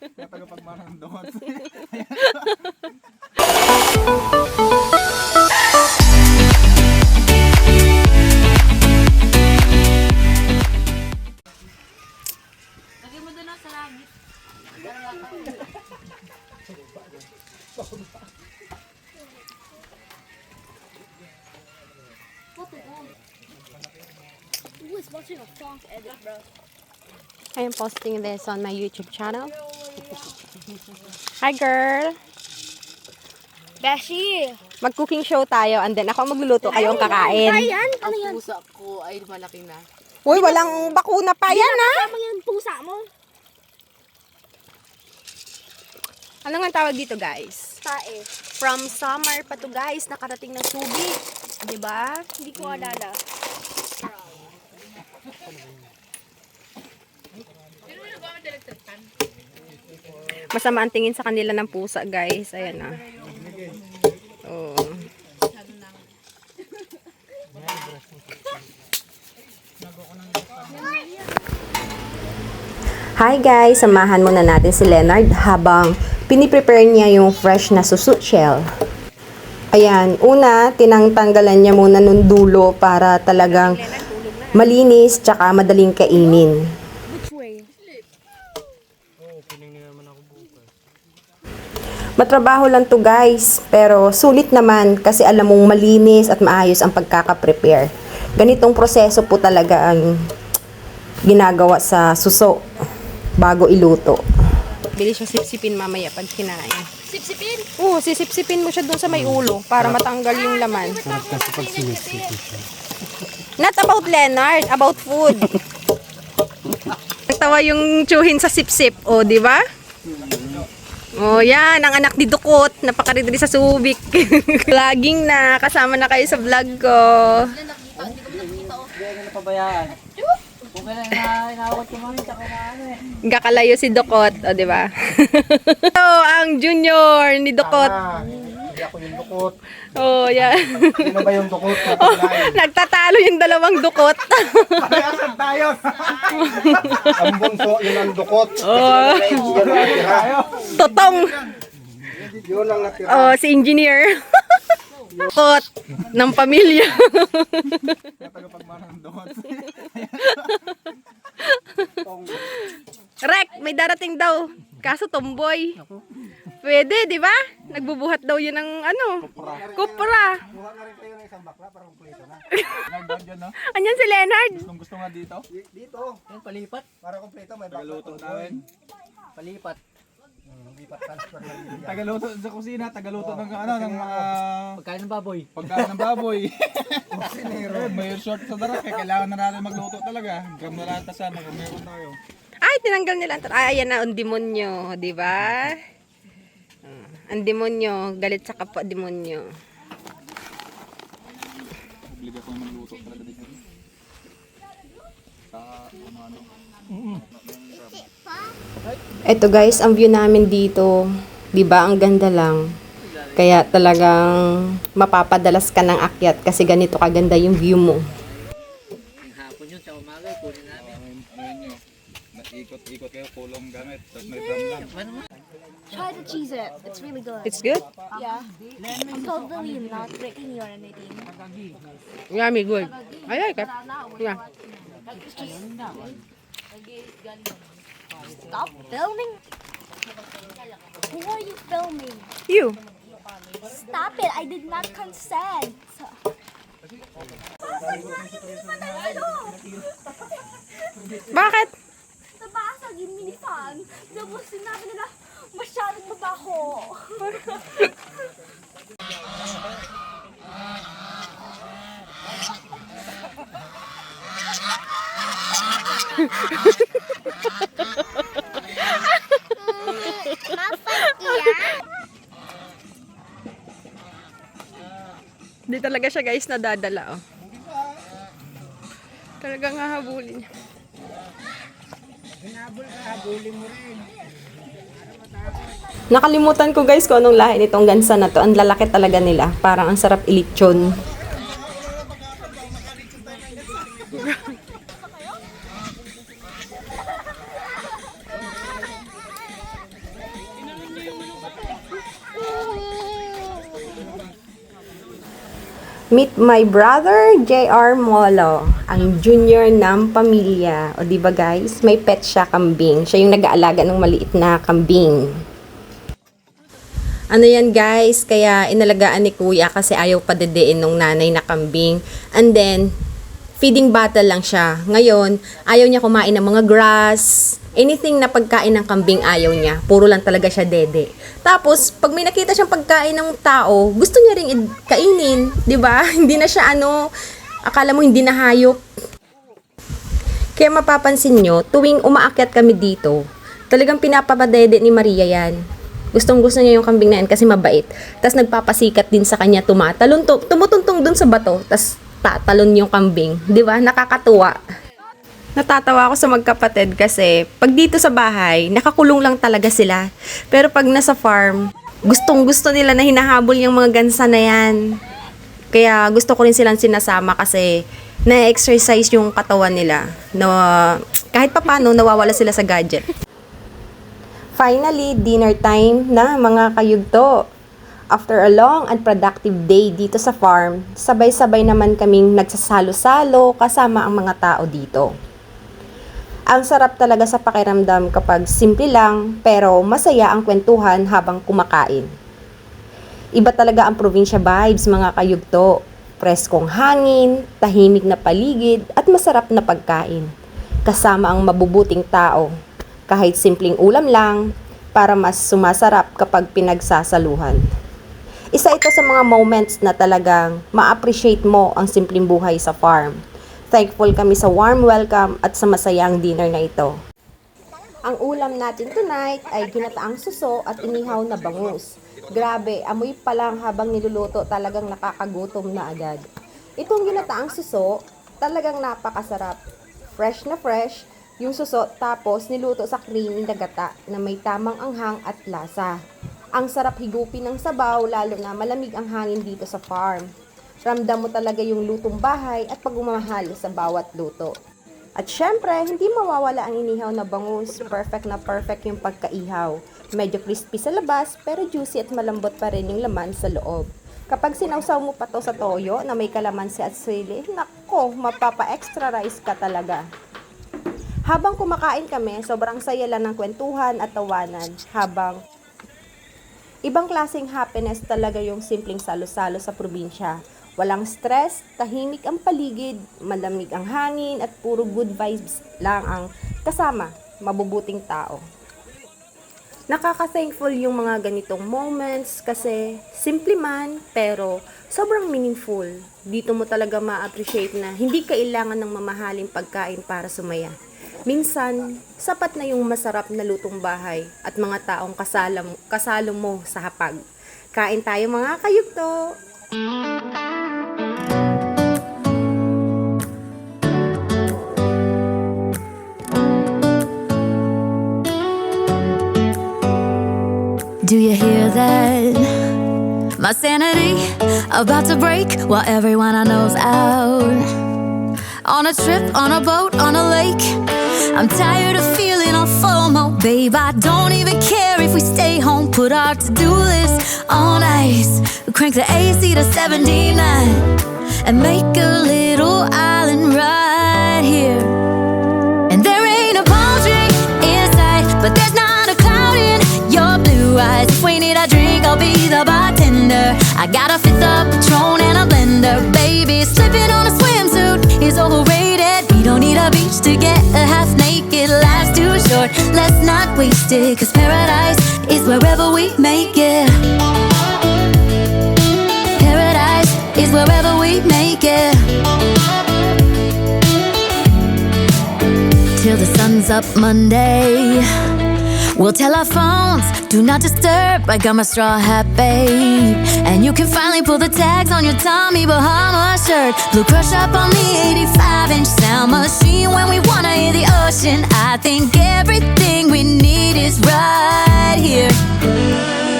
Tagapagmana ng dots. Lagay mo doon sa langit. Who is watching a funk edit, bro? I am posting this on my YouTube channel. Hi girl! Beshi! Mag-cooking show tayo and then ako ang magluluto, kayo ang kakain. Ayan! Ano Ang yan? pusa ko ay malaki na. Uy, walang bakuna pa yan ha! Tama yan, pusa mo. Ano nga tawag dito guys? Tae. From summer pa to guys, nakarating ng Subic. Diba? Hindi ko alala. Masama ang tingin sa kanila ng pusa guys. Ayan na. Oh. Hi guys! Samahan muna natin si Leonard habang piniprepare niya yung fresh na susu shell. Ayan, una, tinangtanggalan niya muna nung dulo para talagang malinis tsaka madaling kainin. Which way? Matrabaho lang to guys, pero sulit naman kasi alam mong malinis at maayos ang pagkaka-prepare. Ganitong proseso po talaga ang ginagawa sa suso bago iluto. Bilis siya sipsipin mamaya pag kinain. Sipsipin? Oo, sisipsipin mo siya dun sa may ulo para matanggal yung laman. Not about Leonard, about food. Nagtawa yung tsuhin sa sipsip, o, di ba? Oh, yan, ang anak ni Dukot, napakaridri sa Subic. Vlogging na, kasama na kayo sa vlog ko. Kung kailan inawat ko mami, tsaka na ano eh. Gakalayo si Dukot, o, di ba? Ito, ang junior ni Dukot. Hindi ako yung dukot. Oh, yan. Sino ba yung dukot? Oh, nagtatalo yung dalawang Dukot. Palayasan tayo! Ang bunso, yun ang dukot. Oh, Yun ang natira. totong. Yun ang natira. Oh, si engineer. Dukot ng pamilya. Tagapagmana ng dots. Rek, may darating daw. Kaso tomboy. Pwede, di ba? Nagbubuhat daw yun ng ano? Kupra. Mukha na rin kayo ng isang bakla para kumpleto na. Nagdaan no? Anyan si Leonard. Gusto nga dito? Dito. Yan, palipat. Para kumpleto, may bakla. Tagaluto namin. Palipat. Lipat transfer lang yun. Tagaluto sa kusina, tagaluto ng ano, ng mga Pagkain ng baboy. pagkain ng baboy. May short sa darak, kaya kailangan na natin magluto talaga. Gram na lahat sana kung meron tayo. Ay, tinanggal nila. Ay, ayan na, ang demonyo. Di ba? Ang demonyo. Galit sa kapwa demonyo. Obliga ko magluto talaga dito. Sa ano. Ito guys, ang view namin dito. Di ba ang ganda lang. Kaya talagang mapapadalas ka ng akyat kasi ganito kaganda yung view mo. Yung hapon yun, sa umaga, kunin namin. Ayun nyo. Ikot-ikot kayo, pulong gamit. Tapos may drum lang. Try to cheese it. It's really good. It's good? Yeah. I'm totally not breaking you or anything. Yummy, good. I like it. Yeah. Stop filming. Who are you filming? You. Stop it. I did not consent. Bakit? Nabasag yung minifan. Tapos sinabi nila, masyadong mabaho. Di talaga siya guys nadadala oh. Talagang hahabulin niya. Nakalimutan ko guys kung anong lahi nitong gansa na to. Ang lalaki talaga nila. Parang ang sarap ilitsyon. Meet my brother, JR Molo, ang junior ng pamilya. O diba guys, may pet siya, kambing. Siya yung nag-aalaga ng maliit na kambing. Ano yan guys, kaya inalagaan ni kuya kasi ayaw padedein ng nanay na kambing. And then, feeding bottle lang siya. Ngayon, ayaw niya kumain ng mga grass, anything na pagkain ng kambing ayaw niya. Puro lang talaga siya dede. Tapos, pag may nakita siyang pagkain ng tao, gusto niya ring kainin, 'di ba? Hindi na siya akala mo hindi na hayop. Kaya mapapansin nyo, tuwing umaakyat kami dito, talagang pinapapadede ni Maria yan. Gustong-gusto niya yung kambing na yan kasi mabait. Tapos nagpapasikat din sa kanya, tumutuntong dun sa bato, tapos tatalon yung kambing. 'Di ba? Nakakatuwa. Natatawa ako sa magkapatid kasi pag dito sa bahay, nakakulong lang talaga sila. Pero pag nasa farm, gustong-gusto nila na hinahabol yung mga gansa na yan. Kaya gusto ko rin silang sinasama kasi na-exercise yung katawan nila. Kahit papano, nawawala sila sa gadget. Finally, dinner time na mga kayugto. After a long and productive day dito sa farm, sabay-sabay naman kaming nagsasalo-salo kasama ang mga tao dito. Ang sarap talaga sa pakiramdam kapag simple lang pero masaya ang kwentuhan habang kumakain. Iba talaga ang probinsya vibes mga kayugto. Preskong hangin, tahimik na paligid at masarap na pagkain. Kasama ang mabubuting tao. Kahit simpleng ulam lang para mas sumasarap kapag pinagsasaluhan. Isa ito sa mga moments na talagang ma-appreciate mo ang simpleng buhay sa farm. Thankful kami sa warm welcome at sa masayang dinner na ito. Ang ulam natin tonight ay ginataang suso at inihaw na bangus. Grabe, amoy pa lang habang niluluto talagang nakakagutom na agad. Itong ginataang suso, talagang napakasarap. Fresh na fresh yung suso tapos niluto sa creamy na gata na may tamang anghang at lasa. Ang sarap higupin ng sabaw lalo na malamig ang hangin dito sa farm. Ramdam mo talaga yung lutong bahay at pagmamahal sa bawat luto. At syempre, hindi mawawala ang inihaw na bangus. Perfect na perfect yung pagkaihaw. Medyo crispy sa labas pero juicy at malambot pa rin yung laman sa loob. Kapag sinawsaw mo pa to sa toyo na may kalamansi at sili, nako, mapapa-extra rice ka talaga. Habang kumakain kami, sobrang saya lang ng kwentuhan at tawanan. Ibang klaseng happiness talaga yung simpleng salo-salo sa probinsya. Walang stress, tahimik ang paligid, malamig ang hangin at puro good vibes lang ang kasama, mabubuting tao. Nakaka-thankful yung mga ganitong moments kasi simple man pero sobrang meaningful. Dito mo talaga ma-appreciate na hindi kailangan ng mamahaling pagkain para sumaya. Minsan, sapat na yung masarap na lutong bahay at mga taong kasalo mo sa hapag. Kain tayo mga kayugto! Do you hear that? My sanity about to break while everyone I know's out. On a trip, on a boat, on a lake. I'm tired of feeling all FOMO. Babe, I don't even care if we stay home. Put our to-do list on ice. Crank the AC to 79 and make a little island right here. And there ain't a palm tree in sight, but there's not a cloud in your blue eyes. If we need a drink, I'll be the bartender. I got a fifth of Patron and a blender. Baby, slipping on a swimsuit is overrated. We don't need a beach to get a half naked. Life's too short, let's not waste it. Cause paradise is wherever we make it. Paradise is wherever we make it. Till the sun's up Monday, we'll tell our phones, do not disturb. I got my straw hat, babe. And you can finally pull the tags on your Tommy Bahama shirt. Blue crush up on the 85-inch sound machine. When we wanna hear the ocean, I think everything we need is right here.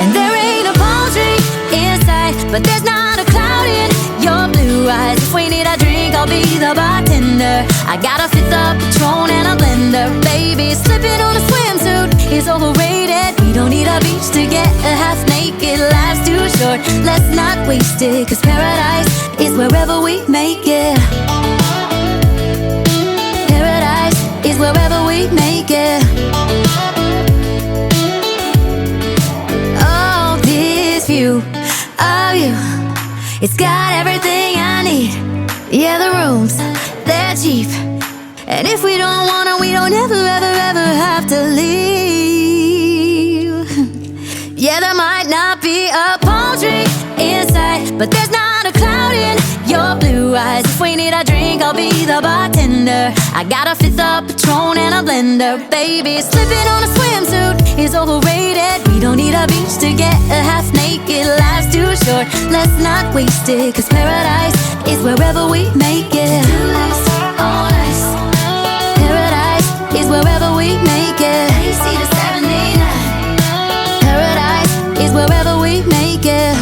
And there ain't a palm tree in sight, but there's not a cloud in your blue eyes. If we need a drink, I'll be the bartender. I got a fifth of Patron and a blender. Baby, slipping on a swimsuit is overrated. We don't need a beach to get a half naked. Life's too short, let's not waste it. Cause paradise is wherever we make it. Paradise is wherever we make it. Oh, this view of you, it's got everything I need. Yeah, the rooms, they're cheap. And if we don't wanna, we don't ever, ever, ever have to leave. Yeah, there might not be a palm tree inside, but there's not a cloud in your blue eyes. If we need a drink, I'll be the bartender. I got a fifth of Patron and a blender. Baby, slipping on a swimsuit is overrated. We don't need a beach to get a half naked. Life's too short, let's not waste it. Cause paradise is wherever we make it. All nice. Paradise is wherever we make it. AC to 79. Paradise is wherever we make it.